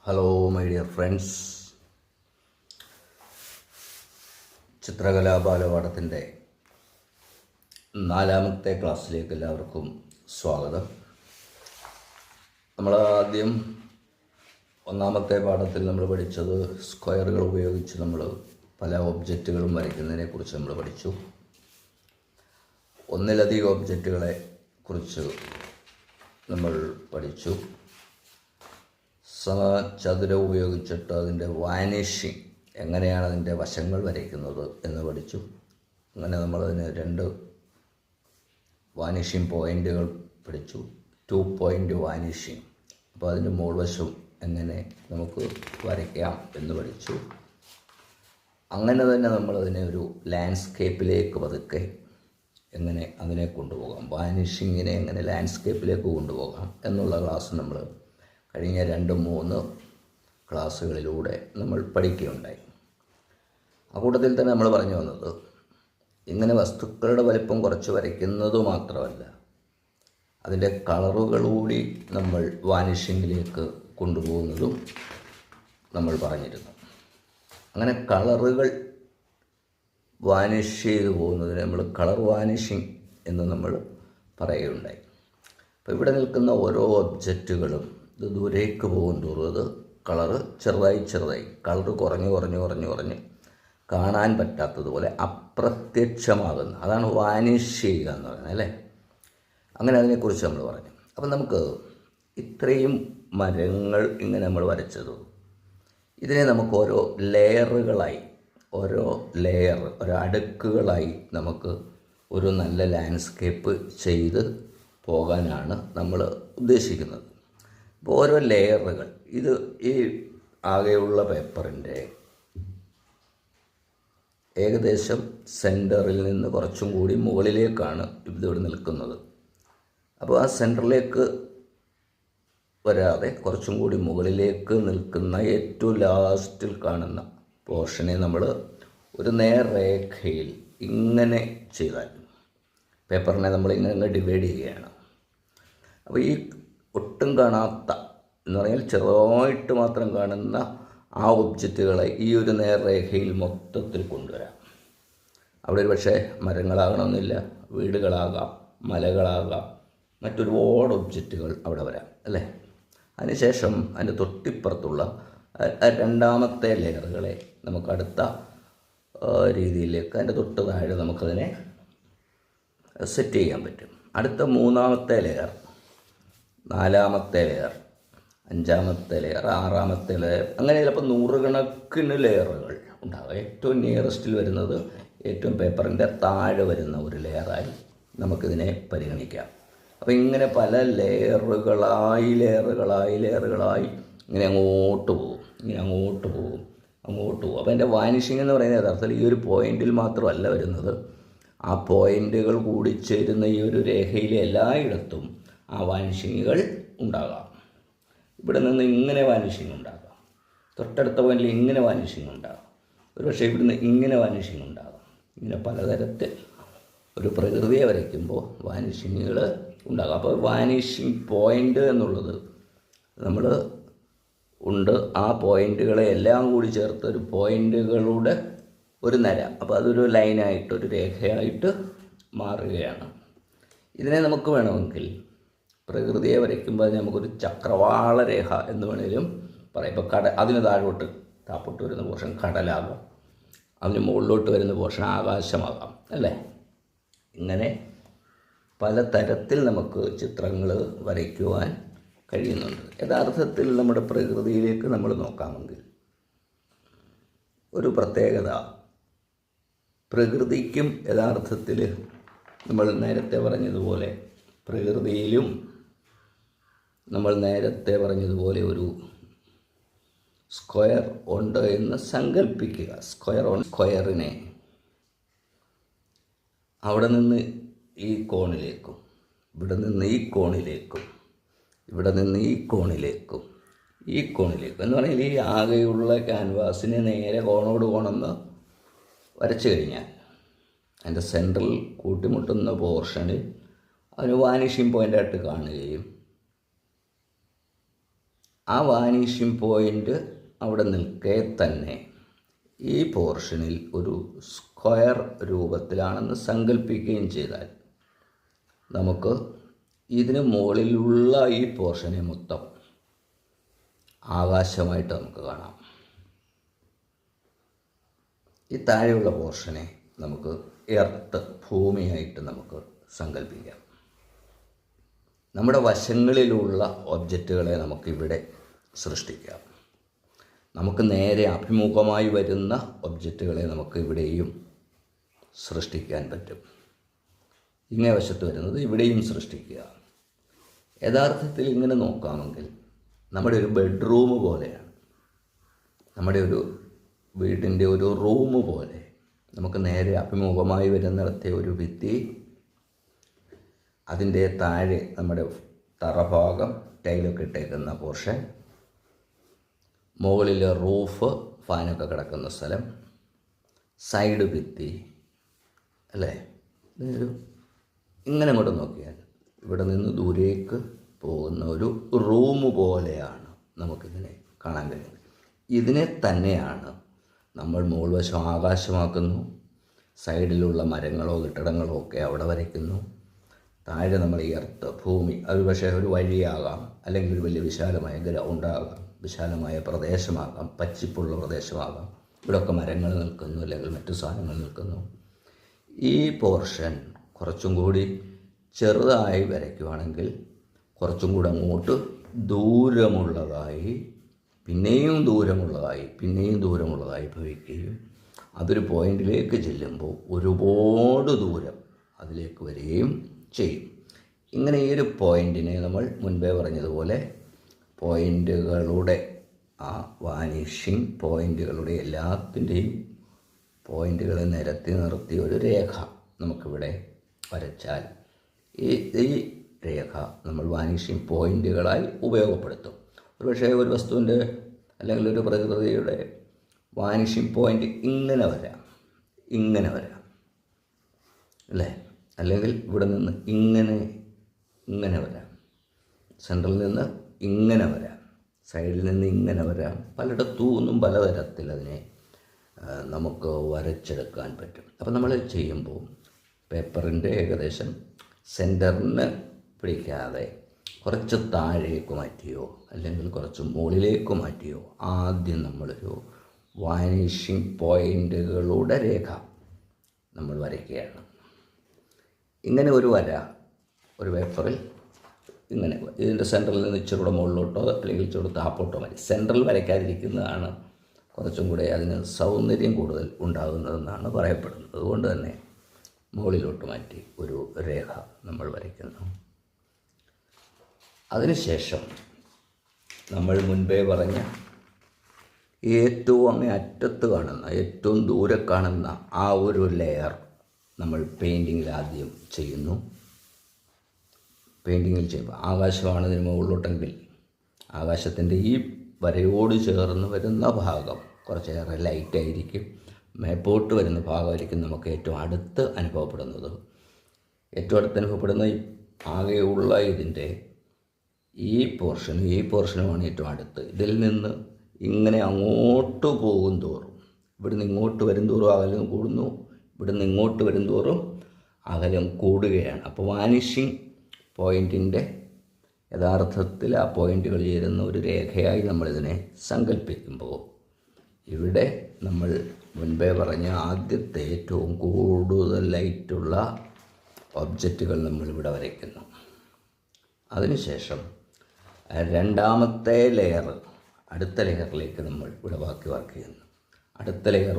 Hello my dear friends, ചിത്രകലാ ബാലപാഠത്തിൻ്റെ 4ാമത്തെ ക്ലാസ്സിലേക്ക് എല്ലാവർക്കും സ്വാഗതം. നമ്മൾ ആദ്യം 1ാമത്തെ പാഠത്തിൽ നമ്മൾ പഠിച്ചത് സ്ക്വയറുകൾ ഉപയോഗിച്ച് നമ്മൾ പല ഒബ്ജക്റ്റുകളും വരയ്ക്കുന്നതിനെക്കുറിച്ച് നമ്മൾ പഠിച്ചു. ഒന്നിലധികം ഒബ്ജക്റ്റുകളെ കുറിച്ച് നമ്മൾ പഠിച്ചു. സമചതുരം ഉപയോഗിച്ചിട്ട് അതിൻ്റെ വാനിഷിങ്, എങ്ങനെയാണ് അതിൻ്റെ വശങ്ങൾ വരയ്ക്കുന്നത് എന്ന് പഠിച്ചു. അങ്ങനെ നമ്മളതിന് 2 വാനിഷിങ് പോയിൻ്റുകൾ പഠിച്ചു. 2 പോയിൻ്റ് വാനിഷിങ്. അപ്പോൾ അതിൻ്റെ മുകൾവശം എങ്ങനെ നമുക്ക് വരയ്ക്കാം എന്ന് പഠിച്ചു. അങ്ങനെ തന്നെ നമ്മളതിനെ ഒരു ലാൻഡ്സ്കേപ്പിലേക്ക് പതുക്കെ എങ്ങനെ അതിനെ കൊണ്ടുപോകാം, വാനിഷിങ്ങിനെ എങ്ങനെ ലാൻഡ്സ്കേപ്പിലേക്ക് കൊണ്ടുപോകാം എന്നുള്ള ക്ലാസ് നമ്മൾ കഴിഞ്ഞ 2-3 ക്ലാസ്സുകളിലൂടെ നമ്മൾ പഠിക്കുകയുണ്ടായി. ആ കൂട്ടത്തിൽ തന്നെ നമ്മൾ പറഞ്ഞു വന്നത്, ഇങ്ങനെ വസ്തുക്കളുടെ വലിപ്പം കുറച്ച് വരയ്ക്കുന്നത് മാത്രമല്ല, അതിൻ്റെ കളറുകളൂടി നമ്മൾ വാനിഷിങ്ങിലേക്ക് കൊണ്ടുപോകുന്നതും നമ്മൾ പറഞ്ഞിരുന്നു. അങ്ങനെ കളറുകൾ വാനിഷ് ചെയ്തു പോകുന്നതിന് നമ്മൾ കളർ വാനിഷിങ് എന്ന് നമ്മൾ പറയുകയുണ്ടായി. അപ്പോൾ ഇവിടെ നിൽക്കുന്ന ഓരോ ഒബ്ജക്റ്റുകളും ഇത് ദൂരേക്ക് പോകും തോറും അത് കളറ് ചെറുതായി കളറ് കുറഞ്ഞ് കാണാൻ പറ്റാത്തതുപോലെ അപ്രത്യക്ഷമാകുന്ന, അതാണ് വാനിഷ് ചെയ്യുക എന്ന് പറയുന്നത്, അല്ലേ? അങ്ങനെ അതിനെക്കുറിച്ച് നമ്മൾ പറഞ്ഞു. അപ്പം നമുക്ക് ഇത്രയും മരങ്ങൾ ഇങ്ങനെ നമ്മൾ വരച്ചത്, ഇതിനെ നമുക്ക് ഓരോ ലെയറുകളായി, ഓരോ അടുക്കുകളായി നമുക്ക് ഒരു നല്ല ലാൻഡ്സ്കേപ്പ് ചെയ്ത് പോകാനാണ് നമ്മൾ ഉദ്ദേശിക്കുന്നത്. അപ്പോൾ ഓരോ ലെയറുകൾ, ഇത് ഈ ആകെയുള്ള പേപ്പറിൻ്റെ ഏകദേശം സെൻറ്ററിൽ നിന്ന് കുറച്ചും കൂടി മുകളിലേക്കാണ് ഇതിവിടെ നിൽക്കുന്നത്. അപ്പോൾ ആ സെൻറ്ററിലേക്ക് വരാതെ കുറച്ചും കൂടി മുകളിലേക്ക് നിൽക്കുന്ന ഏറ്റവും ലാസ്റ്റിൽ കാണുന്ന പോർഷനെ നമ്മൾ ഒരു നേർരേഖയിൽ ഇങ്ങനെ ചെയ്താൽ പേപ്പറിനെ നമ്മൾ ഇങ്ങനെ ഡിവൈഡ് ചെയ്യുകയാണ്. അപ്പോൾ ഈ ഒട്ടും കാണാത്ത എന്ന് പറഞ്ഞാൽ ചെറുതായിട്ട് മാത്രം കാണുന്ന ആ ഒബ്ജക്റ്റുകളെ ഈ ഒരു നേർരേഖയിൽ മൊത്തത്തിൽ കൊണ്ടുവരാം. അവിടെ ഒരു പക്ഷേ മരങ്ങളാകണമെന്നില്ല, വീടുകളാകാം, മലകളാകാം, മറ്റൊരുപാട് ഒബ്ജക്റ്റുകൾ അവിടെ വരാം, അല്ലേ? അതിനുശേഷം അതിൻ്റെ തൊട്ടിപ്പുറത്തുള്ള 2ാമത്തെ ലെയറുകളെ നമുക്ക് അടുത്ത രീതിയിലേക്ക്, അതിൻ്റെ തൊട്ട് താഴെ നമുക്കതിനെ സെറ്റ് ചെയ്യാൻ പറ്റും. അടുത്ത 3ാമത്തെ ലെയർ, 4ാമത്തെ ലെയർ, 5ാമത്തെ ലെയർ, 6ാമത്തെ ലെയർ, അങ്ങനെ ചിലപ്പോൾ 100 കണക്കിന് ലെയറുകൾ ഉണ്ടാകും. ഏറ്റവും നിയറസ്റ്റിൽ വരുന്നത് ഏറ്റവും പേപ്പറിൻ്റെ താഴെ വരുന്ന ഒരു ലെയറായി നമുക്കിതിനെ പരിഗണിക്കാം. അപ്പോൾ ഇങ്ങനെ പല ലെയറുകളായി ഇങ്ങനെ അങ്ങോട്ട് പോകും. അപ്പോൾ എൻ്റെ വാനിഷിംഗ് എന്ന് പറയുന്നത് യഥാർത്ഥത്തിൽ ഈ ഒരു പോയിന്റിൽ മാത്രമല്ല വരുന്നത്, ആ പോയിന്റുകൾ കൂടിച്ചേരുന്ന ഈ ഒരു രേഖയിലെ എല്ലായിടത്തും ആ വാനിഷിങ്ങുകൾ ഉണ്ടാകാം. ഇവിടെ നിന്ന് ഇങ്ങനെ വാനിഷിങ് ഉണ്ടാകാം, തൊട്ടടുത്ത പോയിന്റിൽ ഇങ്ങനെ വാനിഷിങ് ഉണ്ടാകാം, ഒരു പക്ഷേ ഇവിടുന്ന് ഇങ്ങനെ വാനിഷിങ് ഉണ്ടാകാം. ഇങ്ങനെ പലതരത്തിൽ ഒരു പ്രകൃതിയെ വരയ്ക്കുമ്പോൾ വാനിഷിങ്ങുകൾ ഉണ്ടാകാം. അപ്പോൾ വാനിഷിങ് പോയിൻ്റ് എന്നുള്ളത് നമ്മൾ ഉണ്ട്, ആ പോയിന്റുകളെ എല്ലാം കൂടി ചേർത്ത് ഒരു പോയിന്റുകളുടെ ഒരു നിര, അപ്പോൾ അതൊരു ലൈനായിട്ട്, ഒരു രേഖയായിട്ട് മാറുകയാണ്. ഇതിനെ നമുക്ക് വേണമെങ്കിൽ പ്രകൃതിയെ വരയ്ക്കുമ്പോൾ അതിന് നമുക്കൊരു ചക്രവാള രേഖ എന്ന് വേണമെങ്കിലും പറയാം. ഇപ്പോൾ അതിന് താപ്പോട്ട് വരുന്ന പോർഷൻ കടലാകാം, അതിന് മുകളിലോട്ട് വരുന്ന പോർഷൻ ആകാശമാകാം, അല്ലേ? ഇങ്ങനെ പലതരത്തിൽ നമുക്ക് ചിത്രങ്ങൾ വരയ്ക്കുവാൻ കഴിയുന്നുണ്ട്. യഥാർത്ഥത്തിൽ നമ്മുടെ പ്രകൃതിയിലേക്ക് നമ്മൾ നോക്കാമെങ്കിൽ ഒരു പ്രത്യേകത, പ്രകൃതിക്കും യഥാർത്ഥത്തിൽ നമ്മൾ നേരത്തെ പറഞ്ഞതുപോലെ പ്രകൃതിയിലും നമ്മൾ നേരത്തെ പറഞ്ഞതുപോലെ ഒരു സ്ക്വയർ ഉണ്ട് എന്ന് സങ്കല്പിക്കുക. സ്ക്വയറിനെ അവിടെ നിന്ന് ഈ കോണിലേക്കും, ഇവിടെ നിന്ന് ഈ കോണിലേക്കും, ഇവിടെ നിന്ന് ഈ കോണിലേക്കും എന്ന് പറഞ്ഞാൽ ഈ ആകെയുള്ള ക്യാൻവാസിനെ നേരെ കോണോട് കോണെന്ന് വരച്ചു കഴിഞ്ഞാൽ അതിൻ്റെ സെൻട്രൽ കൂട്ടിമുട്ടുന്ന പോർഷനിൽ അതിന് വാനിഷിംഗ് പോയിൻ്റായിട്ട് കാണുകയും ആ വാനിഷിംഗ് പോയിൻ്റ് അവിടെ നിൽക്കെ തന്നെ ഈ പോർഷനിൽ ഒരു സ്ക്വയർ രൂപത്തിലാണെന്ന് സങ്കല്പിക്കുകയും ചെയ്താൽ നമുക്ക് ഇതിന് മുകളിലുള്ള ഈ പോർഷനെ മൊത്തം ആകാശമായിട്ട് നമുക്ക് കാണാം. ഈ താഴെയുള്ള പോർഷനെ നമുക്ക് എർത്ത്, ഭൂമിയായിട്ട് നമുക്ക് സങ്കല്പിക്കാം. നമ്മുടെ വശങ്ങളിലുള്ള ഒബ്ജക്റ്റുകളെ നമുക്കിവിടെ സൃഷ്ടിക്കാം. നമുക്ക് നേരെ അഭിമുഖമായി വരുന്ന ഒബ്ജക്റ്റുകളെ നമുക്ക് ഇവിടെയും സൃഷ്ടിക്കാൻ പറ്റും. ഇങ്ങേ വശത്ത് വരുന്നത് ഇവിടെയും സൃഷ്ടിക്കുക. യഥാർത്ഥത്തിൽ ഇങ്ങനെ നോക്കാമെങ്കിൽ നമ്മുടെ ഒരു ബെഡ്റൂം പോലെയാണ്, നമ്മുടെ ഒരു വീടിൻ്റെ ഒരു റൂം പോലെ നമുക്ക് നേരെ അഭിമുഖമായി വരുന്നിടത്തെ ഒരു ഭിത്തി, അതിൻ്റെ താഴെ നമ്മുടെ തറഭാഗം, ടൈലൊക്കെ ഇട്ടേക്കുന്ന പോർഷൻ, മുകളിൽ റൂഫ്, ഫാനൊക്കെ കിടക്കുന്ന സ്ഥലം, സൈഡ് ഭിത്തി, അല്ലേ? ഇതൊരു ഇങ്ങനെ അങ്ങോട്ട് നോക്കിയാൽ ഇവിടെ നിന്ന് ദൂരേക്ക് പോകുന്ന ഒരു റൂം പോലെയാണ് നമുക്കിതിനെ കാണാൻ കഴിയുന്നത്. ഇതിനെ തന്നെയാണ് നമ്മൾ മുകൾ വശം ആകാശമാക്കുന്നു, സൈഡിലുള്ള മരങ്ങളോ കെട്ടിടങ്ങളോ ഒക്കെ അവിടെ വരയ്ക്കുന്നു, താഴെ നമ്മൾ ഈ എർത്ത്, ഭൂമി, അത് പക്ഷേ ഒരു വഴിയാകാം, അല്ലെങ്കിൽ ഒരു വലിയ വിശാലമായ ഗ്രൗണ്ടാകാം, വിശാലമായ പ്രദേശമാകാം, പച്ചിപ്പുള്ള പ്രദേശമാകാം, ഇവിടെയൊക്കെ മരങ്ങൾ നിൽക്കുന്നു, അല്ലെങ്കിൽ മറ്റു സാധനങ്ങൾ നിൽക്കുന്നു. ഈ പോർഷൻ കുറച്ചും കൂടി ചെറുതായി വരയ്ക്കുവാണെങ്കിൽ കുറച്ചും കൂടെ അങ്ങോട്ട് ദൂരമുള്ളതായി, പിന്നെയും ദൂരമുള്ളതായി ഭവിക്കുകയും അതൊരു പോയിന്റിലേക്ക് ചെല്ലുമ്പോൾ ഒരുപാട് ദൂരം അതിലേക്ക് വരികയും ചെയ്യും. ഇങ്ങനെ ഈ ഒരു പോയിന്റിനെ നമ്മൾ മുൻപേ പറഞ്ഞതുപോലെ പോയിന്റുകളുടെ ആ വാനിഷിംഗ് പോയിന്റുകളുടെ എല്ലാത്തിൻ്റെയും പോയിന്റുകളെ നിരത്തി നിർത്തി ഒരു രേഖ നമുക്കിവിടെ വരച്ചാൽ ഈ രേഖ നമ്മൾ വാനിഷിംഗ് പോയിന്റുകളായി ഉപയോഗപ്പെടുത്തും. ഒരുപക്ഷേ ഒരു വസ്തുവിൻ്റെ അല്ലെങ്കിൽ ഒരു പ്രകൃതിയുടെ വാനിഷിംഗ് പോയിന്റ് ഇങ്ങനെ വരാം, അല്ലേ? അല്ലെങ്കിൽ ഇവിടെ നിന്ന് ഇങ്ങനെ വരാം, സെൻട്രലിൽ നിന്ന് ഇങ്ങനെ വരാം, സൈഡിൽ നിന്ന് ഇങ്ങനെ വരാം. പലയിടത്തുനിന്നും പലതരത്തിൽ അതിനെ നമുക്ക് വരച്ചെടുക്കാൻ പറ്റും. അപ്പം നമ്മൾ ചെയ്യുമ്പോൾ പേപ്പറിൻ്റെ ഏകദേശം സെൻറ്ററിന് പിടിക്കാതെ കുറച്ച് താഴേക്ക് മാറ്റിയോ അല്ലെങ്കിൽ കുറച്ച് മുകളിലേക്ക് മാറ്റിയോ ആദ്യം നമ്മളൊരു വാനിഷിംഗ് പോയിൻ്റുകളുടെ രേഖ നമ്മൾ വരയ്ക്കുകയാണ്. ഇങ്ങനെ ഒരു വര ഒരു പേപ്പറിൽ ഇങ്ങനെ ഇതിൻ്റെ സെൻറ്ററിൽ നിന്ന് ഇച്ചിരി കൂടെ മുകളിലോട്ടോ അല്ലെങ്കിൽ ഇച്ചിരി കൂടെ താപ്പോട്ടോ മതി. സെൻറ്ററിൽ വരയ്ക്കാതിരിക്കുന്നതാണ് കുറച്ചും കൂടെ അതിന് സൗന്ദര്യം കൂടുതൽ ഉണ്ടാകുന്നതെന്നാണ് പറയപ്പെടുന്നത്. അതുകൊണ്ട് തന്നെ മുകളിലോട്ട് മാറ്റി ഒരു രേഖ നമ്മൾ വരയ്ക്കുന്നു. അതിനുശേഷം നമ്മൾ മുൻപേ പറഞ്ഞ ഏറ്റവും അങ്ങേ അറ്റത്ത് കാണുന്ന, ഏറ്റവും ദൂരെ കാണുന്ന ആ ഒരു ലെയർ നമ്മൾ പെയിൻറ്റിങ്ങിൽ ആദ്യം ചെയ്യുന്നു. പെയിൻറ്റിങ്ങിൽ ചെയ്യുമ്പോൾ ആകാശമാണ് ഇതിന് മുകളിലോട്ടെങ്കിൽ ആകാശത്തിൻ്റെ ഈ വരയോട് ചേർന്ന് വരുന്ന ഭാഗം കുറച്ചേറെ ലൈറ്റായിരിക്കും. മേപ്പോട്ട് വരുന്ന ഭാഗമായിരിക്കും നമുക്ക് ഏറ്റവും അടുത്ത് അനുഭവപ്പെടുന്നത്. ഏറ്റവും അടുത്ത് അനുഭവപ്പെടുന്ന ആകെയുള്ള ഇതിൻ്റെ ഈ പോർഷനുമാണ് ഏറ്റവും അടുത്ത്. ഇതിൽ നിന്ന് ഇങ്ങനെ അങ്ങോട്ട് പോകും തോറും, ഇവിടുന്ന് ഇങ്ങോട്ട് വരും തോറും അകലം കൂടുന്നു, ഇവിടുന്ന് ഇങ്ങോട്ട് വരും തോറും അകലം കൂടുകയാണ്. അപ്പോൾ വാനിഷിംഗ് പോയിൻറ്റിൻ്റെ യഥാർത്ഥത്തിൽ ആ പോയിൻറ്റുകൾ ചേരുന്ന ഒരു രേഖയായി നമ്മളിതിനെ സങ്കല്പിക്കുമ്പോൾ ഇവിടെ നമ്മൾ മുൻപേ പറഞ്ഞ ആദ്യത്തെ ഏറ്റവും കൂടുതൽ ലൈറ്റുള്ള ഒബ്ജക്റ്റുകൾ നമ്മളിവിടെ വരയ്ക്കുന്നു. അതിനുശേഷം രണ്ടാമത്തെ ലെയർ, അടുത്ത ലെയറിലേക്ക് നമ്മൾ ഇവിടെ വർക്ക് ചെയ്യുന്നു. അടുത്ത ലെയർ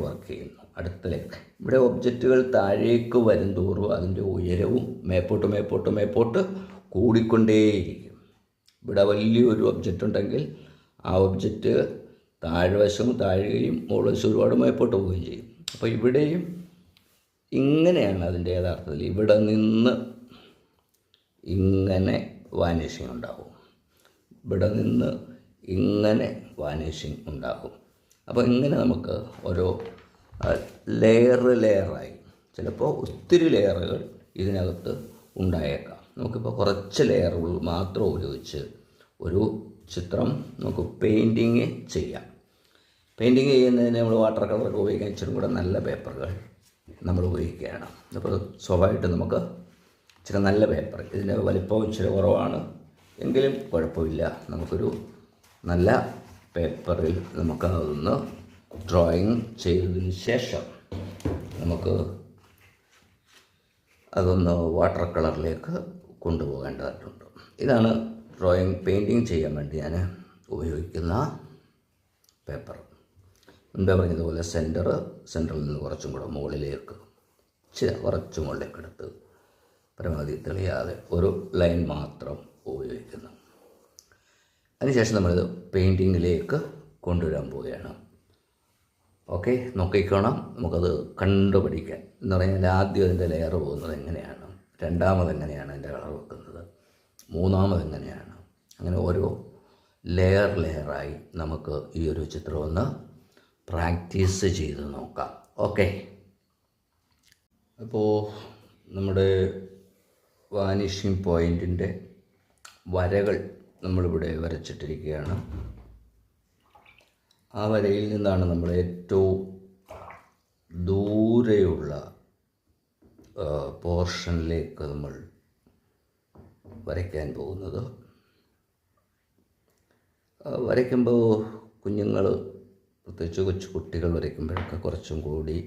ഇവിടെ ഒബ്ജക്റ്റുകൾ താഴേക്ക് വരും തോറും അതിൻ്റെ ഉയരവും മേപ്പോട്ട് കൂടിക്കൊണ്ടേയിരിക്കും. ഇവിടെ വലിയൊരു ഒബ്ജക്റ്റ് ഉണ്ടെങ്കിൽ ആ ഒബ്ജക്റ്റ് താഴ്വശവും താഴുകയും മുകൾവശം ഒരുപാട് മേപ്പോട്ട് പോവുകയും ചെയ്യും. അപ്പോൾ ഇവിടെയും ഇങ്ങനെയാണ് അതിൻ്റെ യഥാർത്ഥത്തിൽ. ഇവിടെ നിന്ന് ഇങ്ങനെ വാനിഷിംഗ് ഉണ്ടാകും, ഇവിടെ നിന്ന് ഇങ്ങനെ വാനിഷിംഗ് ഉണ്ടാകും. അപ്പോൾ ഇങ്ങനെ നമുക്ക് ഓരോ ലെയറായി ചിലപ്പോൾ ഒത്തിരി ലെയറുകൾ ഇതിനകത്ത് ഉണ്ടായേക്കാം. നമുക്കിപ്പോൾ കുറച്ച് ലെയറുകൾ മാത്രം ഉപയോഗിച്ച് ഒരു ചിത്രം നമുക്ക് പെയിൻറ്റിങ് ചെയ്യാം. പെയിൻറ്റിങ് ചെയ്യുന്നതിന് നമ്മൾ വാട്ടർ കളറൊക്കെ ഉപയോഗിക്കാൻ ഇച്ചിരി കൂടെ നല്ല പേപ്പറുകൾ നമ്മൾ ഉപയോഗിക്കുകയാണ്. അപ്പോൾ സ്വാഭാവികമായിട്ട് നമുക്ക് ഇച്ചിരി നല്ല പേപ്പർ, ഇതിൻ്റെ വലിപ്പവും ഇച്ചിരി കുറവാണ് എങ്കിലും കുഴപ്പമില്ല, നമുക്കൊരു നല്ല പേപ്പറിൽ നമുക്ക് അതൊന്ന് ഡ്രോയിങ് ചെയ്തതിന് ശേഷം നമുക്ക് അതൊന്ന് വാട്ടർ കളറിലേക്ക് കൊണ്ടുപോകേണ്ടതായിട്ടുണ്ട്. ഇതാണ് ഡ്രോയിങ് പെയിൻറ്റിങ് ചെയ്യാൻ വേണ്ടി ഞാൻ ഉപയോഗിക്കുന്ന പേപ്പർ. മുൻപേ പറഞ്ഞതുപോലെ സെൻറ്ററിൽ നിന്ന് കുറച്ചും കൂടെ മുകളിലേക്ക് കുറച്ച് മുകളിലേക്ക് എടുത്ത് പരമാവധി തെളിയാതെ ഒരു ലൈൻ മാത്രം ഉപയോഗിക്കുന്നു. അതിനുശേഷം നമ്മളിത് പെയിൻറ്റിങ്ങിലേക്ക് കൊണ്ടുവരാൻ പോവുകയാണ്. ഓക്കെ, നോക്കിക്കോണം, നമുക്കത് കണ്ടുപിടിക്കാൻ എന്ന് പറഞ്ഞാൽ ആദ്യം അതിൻ്റെ ലെയർ പോകുന്നത് എങ്ങനെയാണ്, രണ്ടാമത് എങ്ങനെയാണ് അതിൻ്റെ കളർ വെക്കുന്നത്, മൂന്നാമത് എങ്ങനെയാണ്, അങ്ങനെ ഓരോ ലെയറായി നമുക്ക് ഈ ഒരു ചിത്രം ഒന്ന് പ്രാക്ടീസ് ചെയ്ത് നോക്കാം. ഓക്കെ, അപ്പോൾ നമ്മുടെ വാനിഷിംഗ് പോയിൻറ്റിൻ്റെ വരകൾ നമ്മളിവിടെ വരച്ചിട്ടിരിക്കുകയാണ്. ആ വരയിൽ നിന്നാണ് നമ്മൾ ഏറ്റവും ദൂരെയുള്ള പോർഷനിലേക്ക് നമ്മൾ വരയ്ക്കാൻ പോകുന്നത്. വരയ്ക്കുമ്പോൾ കുഞ്ഞുങ്ങൾ, പ്രത്യേകിച്ച് കൊച്ചു കുട്ടികൾ വരയ്ക്കുമ്പോഴൊക്കെ കുറച്ചും കൂടി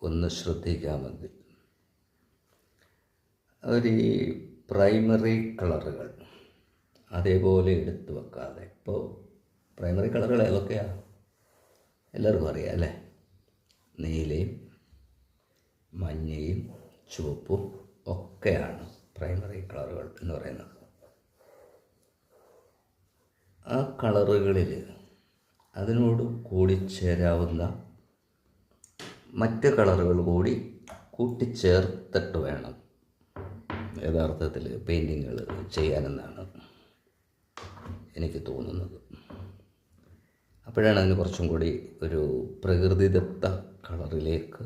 ഒന്ന് ശ്രദ്ധിക്കാമെങ്കിൽ അവർ ഈ പ്രൈമറി കളറുകൾ അതേപോലെ എടുത്തു വെക്കാതെ, ഇപ്പോൾ പ്രൈമറി കളറുകൾ ഏതൊക്കെയാണ് എല്ലാവർക്കും അറിയാം അല്ലേ, നീലയും മഞ്ഞയും ചുവപ്പും ഒക്കെയാണ് പ്രൈമറി കളറുകൾ എന്ന് പറയുന്നത്. ആ കളറുകളിൽ അതിനോട് കൂടിച്ചേരാവുന്ന മറ്റ് കളറുകൾ കൂടി കൂട്ടിച്ചേർത്തിട്ട് വേണം യഥാർത്ഥത്തിൽ പെയിൻറ്റിങ്ങുകൾ ചെയ്യാനെന്നാണ് എനിക്ക് തോന്നുന്നത്. അപ്പോഴാണ് അതിന് കുറച്ചും കൂടി ഒരു പ്രകൃതിദത്ത കളറിലേക്ക്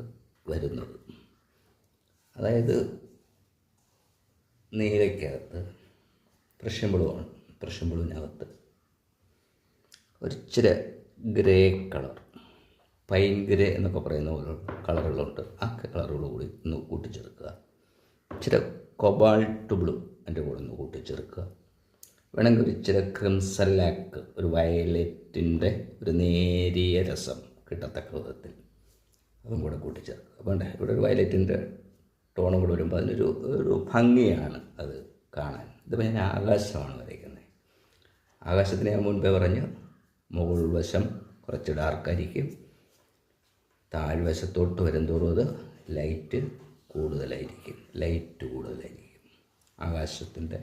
വരുന്നത്. അതായത് നീലയ്ക്കകത്ത് പ്രഷ്യൻ ബ്ലൂവാണ്, പ്രഷ്യൻ ബ്ലൂവിനകത്ത് ഒരിച്ചിരി ഗ്രേ കളർ, പൈൻ ഗ്രേ എന്നൊക്കെ പറയുന്ന ഓരോ കളറുകളുണ്ട്. ആ കളറുകൾ കൂടി ഒന്ന് കൂട്ടിച്ചേർക്കുക. ഇച്ചിരി കൊബാൾട്ട് ബ്ലൂ എൻ്റെ കൂടെ ഒന്ന് കൂട്ടിച്ചേർക്കുക. വേണമെങ്കിൽ ഒരു ഇച്ചിരി ക്രിംസൺ ലാക്ക്, ഒരു വയലറ്റിൻ്റെ ഒരു നേരിയ രസം കിട്ടത്തക്ക വിധത്തിൽ അതും കൂടെ കൂട്ടിച്ചേർക്കുക. അപ്പോൾ ഇവിടെ ഒരു വയലറ്റിൻ്റെ ടോണും കൂടെ വരുമ്പോൾ അതിനൊരു ഭംഗിയാണ് അത് കാണാൻ. ഇതിപ്പോൾ ഞാൻ ആകാശമാണ് വരയ്ക്കുന്നത്. ആകാശത്തിന് ഞാൻ മുൻപേ പറഞ്ഞു മുകൾ വശം കുറച്ച് ഡാർക്കായിരിക്കും, താഴ്വശത്തോട്ട് വരുന്തോറും അത് ലൈറ്റ് കൂടുതലായിരിക്കും. ആകാശത്തിൻ്റെ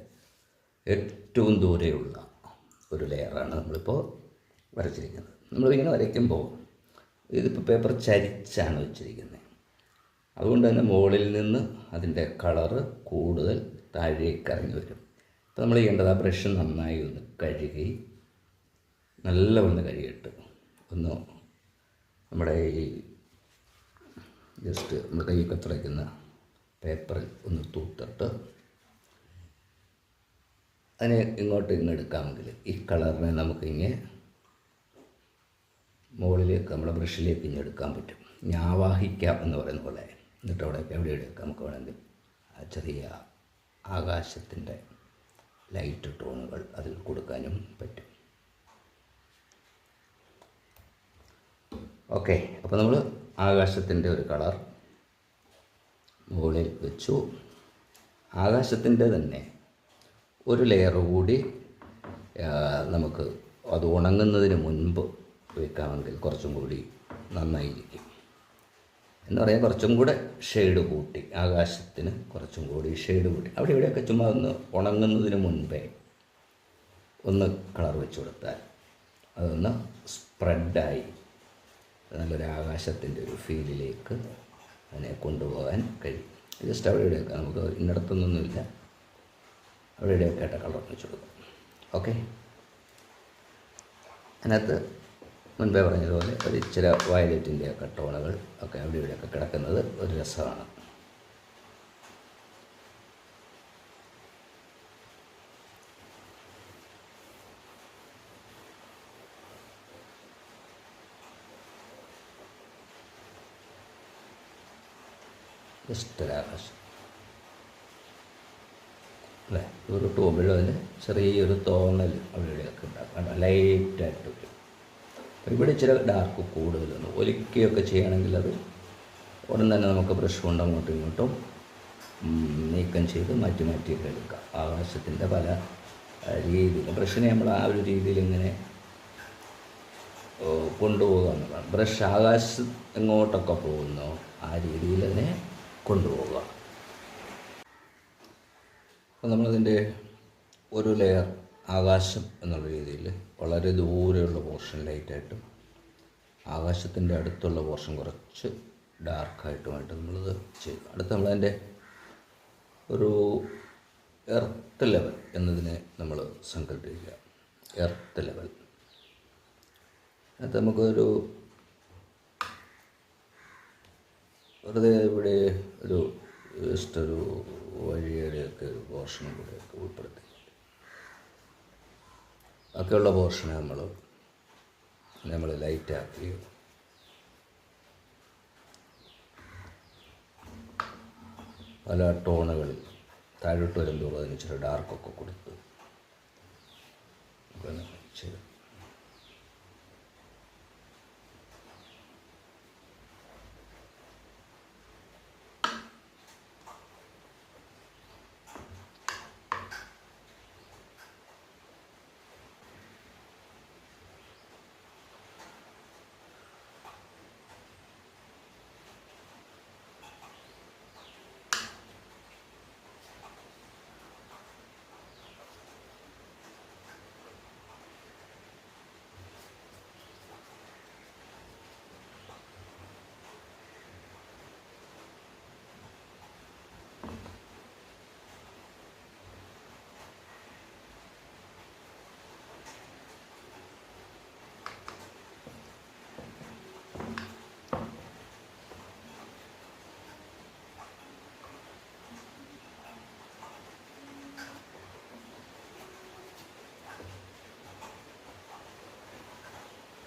ഏറ്റവും ദൂരെയുള്ള ഒരു ലെയറാണ് നമ്മളിപ്പോൾ വരച്ചിരിക്കുന്നത്. നമ്മളിങ്ങനെ വരയ്ക്കുമ്പോൾ ഇതിപ്പോൾ പേപ്പർ ചരിച്ചാണ് വെച്ചിരിക്കുന്നത്. അതുകൊണ്ട് തന്നെ മുകളിൽ നിന്ന് അതിൻ്റെ കളറ് കൂടുതൽ താഴേക്ക് ഇറങ്ങി വരും. അപ്പോൾ നമ്മൾ ചെയ്യേണ്ടത് ആ ബ്രഷ് നന്നായി ഒന്ന് കഴുകി, നല്ലവണ്ണം കഴുകിയിട്ട് ഒന്ന് നമ്മുടെ ഈ ജസ്റ്റ് നമ്മൾ കൈയൊക്കെ തുടയ്ക്കുന്ന പേപ്പറിൽ ഒന്ന് തൂത്തിട്ട് അതിനെ ഇങ്ങോട്ട് എടുക്കാമെങ്കിൽ ഈ കളറിനെ നമുക്കിങ്ങനെ മുകളിലേക്ക് നമ്മുടെ ബ്രഷിലേക്ക് ഇങ്ങനെ എടുക്കാൻ പറ്റും. ആവാഹിക്കാം എന്ന് പറയുന്ന പോലെ. എന്നിട്ട് എവിടെയൊക്കെ നമുക്ക് വേണമെങ്കിൽ ചെറിയ ആകാശത്തിൻ്റെ ലൈറ്റ് ടോണുകൾ അതിൽ കൊടുക്കാനും പറ്റും. ഓക്കെ, അപ്പോൾ നമ്മൾ ആകാശത്തിൻ്റെ ഒരു കളർ മുകളിൽ വെച്ചു. ആകാശത്തിൻ്റെ തന്നെ ഒരു ലെയർ കൂടി നമുക്ക് അത് ഉണങ്ങുന്നതിന് മുൻപ് വെക്കാമെങ്കിൽ കുറച്ചും കൂടി നന്നായിരിക്കും. എന്ന് പറയാൻ കുറച്ചും കൂടെ ഷെയ്ഡ് കൂട്ടി, ആകാശത്തിന് കുറച്ചും കൂടി ഷെയ്ഡ് കൂട്ടി അവിടെ ഇവിടെയൊക്കെ ചുമ്മാ ഒന്ന് ഉണങ്ങുന്നതിന് മുൻപേ ഒന്ന് കളർ വെച്ച് കൊടുത്താൽ അതൊന്ന് സ്പ്രെഡായി നല്ലൊരു ആകാശത്തിൻ്റെ ഒരു ഫീലിലേക്ക് അതിനെ കൊണ്ടുപോകാൻ കഴിയും. ജസ്റ്റ് അവിടെ ഇവിടെയൊക്കെ നമുക്ക് ഇന്നിടത്തൊന്നുമില്ല, അവിടെ ഇവിടെയൊക്കെ ആയിട്ട് കളർ വെച്ച് കൊടുക്കും. ഓക്കെ, അതിനകത്ത് മുൻപേ പറഞ്ഞതുപോലെ ഒരു ഇച്ചിരി വയലറ്റിൻ്റെ ഒക്കെ ടോണുകൾ ഒക്കെ അവിടെ ഇവിടെയൊക്കെ കിടക്കുന്നത് ഒരു രസമാണ്. ജസ്റ്റ് ഒരാകാശം അല്ലേ. ഒരു പോകുമ്പോഴും അതിന് ചെറിയൊരു തോന്നൽ അവിടെയൊക്കെ ഉണ്ടാക്കാം, ലൈറ്റായിട്ട് വരും. ഇവിടെ ഇച്ചിരി ഡാർക്ക് കൂടുതലൊന്നും ഒലിക്കുകയൊക്കെ ചെയ്യുകയാണെങ്കിൽ അത് ഉടൻ തന്നെ നമുക്ക് ബ്രഷ് കൊണ്ട് അങ്ങോട്ടും ഇങ്ങോട്ടും നീക്കം ചെയ്ത് മാറ്റിയൊക്കെ എടുക്കാം. ആകാശത്തിൻ്റെ പല രീതിയിൽ ബ്രഷിനെ നമ്മൾ ആ ഒരു രീതിയിൽ ഇങ്ങനെ കൊണ്ടുപോകുക എന്നുള്ളതാണ്. ബ്രഷ് ആകാശം എങ്ങോട്ടൊക്കെ പോകുന്നോ ആ രീതിയിൽ അതിനെ കൊണ്ടുപോകുക. അപ്പോൾ നമ്മളതിൻ്റെ ഒരു ലെയർ ആകാശം എന്നുള്ള രീതിയിൽ വളരെ ദൂരെയുള്ള പോർഷൻ ലൈറ്റായിട്ടും ആകാശത്തിൻ്റെ അടുത്തുള്ള പോർഷൻ കുറച്ച് ഡാർക്കായിട്ടുമായിട്ട് നമ്മളത് ചെയ്തു. അടുത്ത് നമ്മളതിൻ്റെ ഒരു എർത്ത് ലെവൽ എന്നതിനെ നമ്മൾ സങ്കല്പിക്കുക. എർത്ത് ലെവൽ അത് നമുക്കൊരു വെറുതെ ഇവിടെ ഒരു ജസ്റ്റ് ഒരു വഴിയുടെയൊക്കെ ഒരു പോർഷനും കൂടെയൊക്കെ ഉൾപ്പെടുത്തി ഒക്കെയുള്ള പോർഷനെ നമ്മൾ ലൈറ്റാക്കി പല ടോണുകളിൽ താഴോട്ട് വരുമ്പോൾ അതിന് ഇച്ചിരി ഡാർക്കൊക്കെ കൊടുത്ത് ചെയ്തു.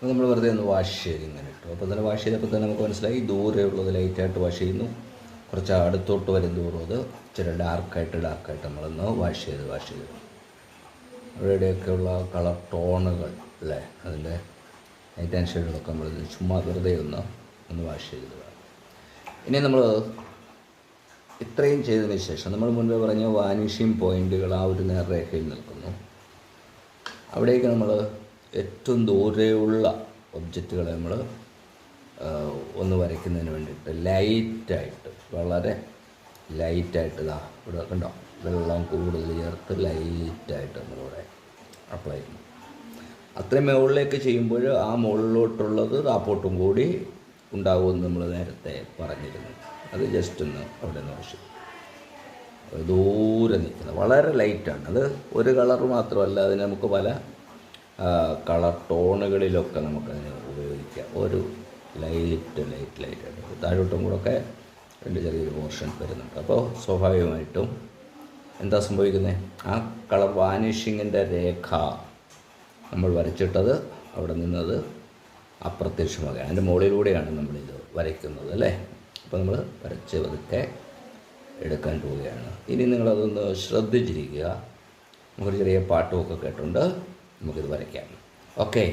അപ്പോൾ നമ്മൾ വെറുതെ ഒന്ന് വാഷ് ചെയ്ത് ഇങ്ങനെ ഇട്ടു. അപ്പോൾ തന്നെ വാഷ് ചെയ്തപ്പോൾ തന്നെ നമുക്ക് മനസ്സിലായി ദൂരെയുള്ളത് ലൈറ്റായിട്ട് വാഷ് ചെയ്യുന്നു, കുറച്ച് അടുത്തോട്ട് വരും തോറും അത് ഇച്ചിരി ഡാർക്കായിട്ട് നമ്മളൊന്ന് വാഷ് ചെയ്ത് അവിടെയൊക്കെയുള്ള കളർ ടോണുകൾ അല്ലേ, അതിൻ്റെ ലൈറ്റ് ആൻഡ് ഷെയ്ഡുകളൊക്കെ നമ്മൾ ചുമ്മാ വെറുതെ ഒന്ന് വാഷ് ചെയ്ത്. ഇനി നമ്മൾ ഇത്രയും ചെയ്തതിന് ശേഷം നമ്മൾ മുൻപേ പറഞ്ഞ വാനിഷിങ് പോയിൻറ്റുകൾ ആ ഒരു നേർരേഖയിൽ നിൽക്കുന്നു. അവിടേക്ക് നമ്മൾ ഏറ്റവും ദൂരെയുള്ള ഒബ്ജക്റ്റുകളെ നമ്മൾ ഒന്ന് വരയ്ക്കുന്നതിന് വേണ്ടിയിട്ട് ലൈറ്റായിട്ട്, വളരെ ലൈറ്റായിട്ട് ഇവിടെ കണ്ടോ വെള്ളം കൂടുതൽ ചേർത്ത് ലൈറ്റായിട്ട് നമ്മളിവിടെ അപ്ലൈ ചെയ്യുന്നു. അത്രയും മുകളിലേക്ക് ചെയ്യുമ്പോൾ ആ മുകളിലോട്ടുള്ളത് താപ്പോട്ടും കൂടി ഉണ്ടാകുമെന്ന് നമ്മൾ നേരത്തെ പറഞ്ഞിരുന്നു. അത് ജസ്റ്റ് ഒന്ന് അവിടെ നിന്ന് വശം ദൂരെ നിൽക്കുന്നത് വളരെ ലൈറ്റാണ്. അത് ഒരു കളർ മാത്രമല്ല, അതിന് നമുക്ക് പല കളർ ടോണുകളിലൊക്കെ നമുക്കതിനെ ഉപയോഗിക്കാം. ഒരു ലൈറ്റായിട്ട് താഴോട്ടും കൂടെയൊക്കെ രണ്ട് ചെറിയൊരു പോർഷൻ വരുന്നുണ്ട്. അപ്പോൾ സ്വാഭാവികമായിട്ടും എന്താ സംഭവിക്കുന്നത്, ആ കളർ വാനിഷിങ്ങിൻ്റെ രേഖ നമ്മൾ വരച്ചിട്ടത് അവിടെ നിന്നത് അപ്രത്യക്ഷമാകുകയാണ്. അതിൻ്റെ മുകളിലൂടെയാണ് നമ്മളിത് വരയ്ക്കുന്നത് അല്ലേ. അപ്പോൾ നമ്മൾ വരച്ച് പതുക്കെ എടുക്കാൻ പോവുകയാണ്. ഇനി നിങ്ങളതൊന്ന് ശ്രദ്ധിച്ചിരിക്കുക. നമുക്കൊരു ചെറിയ പാട്ടുമൊക്കെ കേട്ടുണ്ട്, നമുക്കിത് വരയ്ക്കാം. ഓക്കെ.